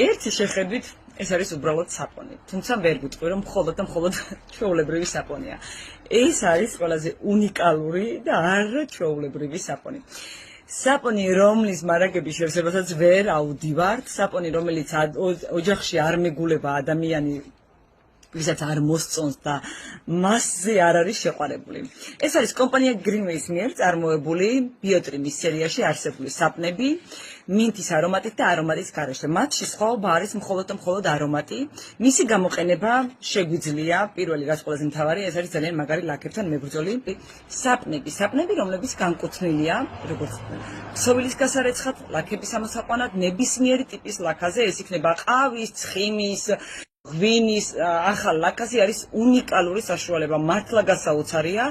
ერთი შეხედვით ეს არის უბრალოდ საპონი. თუმცა ვერ გიტყვი რომ მხოლოდ და მხოლოდ ჩვეულებრივი საპონია. ეს არის ყველაზე უნიკალური და არა ჩვეულებრივი საპონი. საპონი, რომლის მარაგების შევსებასაც ვერ აუდივართ, საპონი, რომელიც ოჯახში არ მეგულება ადამიანი ვისაც არ მოსწონს და მასზე არ არის შეყვარებული. ეს არის კომპანია Greenway-ის მიერ წარმოებული ბიოტრიმის სერიაში არსებული საპნები, მინთის არომატით და არომატის გარეშე. მათში სხვაობა არის მხოლოდ და მხოლოდ არომატი. მისი გამოყენება შეგვიძლია, პირველი რაც ყველაზე მთავარი, ეს არის ძალიან მაგარი ლაქებთან მებრძოლი საპნები, რომლებიც განკუთვნილია, როგორც ქსოვილის გასარეცხად, ლაქების ამოსაყვანად, ნებისმიერი ტიპის ლაქაზე, ეს იქნება ყავის, ცხიმის, ღვინის, ახალ ლაქაზე არის უნიკალური საშუალება, მართლა გასაოცარია.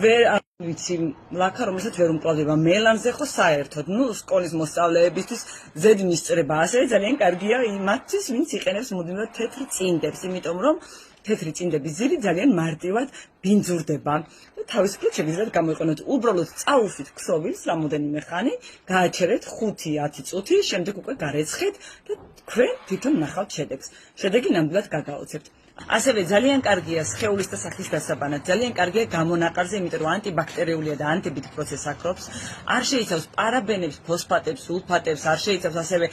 ვერ ვიცი ლაქა, რომელსაც ვერ უმკლავდება მელანზე ხო საერთოდ, სკოლის მოსწავლეებისთვის ზედმისწრება, ასევე ძალიან კარგია იმათთვის, ვინც იყენებს მუდმივად თეთრ წინდებს, იმიტომ რომ თეთრი წინდების ძილი ძალიან მარტივად ბინძურდება. თავისუფლად შეგიძლიათ გამოიყენოთ უბრალოდ წაუშვით ქსოვილს რამოდენიმე ხანი, გააჩერეთ 5-10 წუთი, შემდეგ უკვე გარეცხეთ და თქვენ თვითონ ნახავთ შედეგს. შედეგი ნამდვილად გაგაოცებთ. ასევე ძალიან კარგია სხეულის და სახის დასაბანად, ძალიან კარგია გამონაყარზე, იმიტომ რომ ანტიბაქტერიულია და ანტიბით პროცესს აკრობს. არ შეიცავს პარაბენებს, ფოსფატებს, სულფატებს, არ შეიცავს ასევე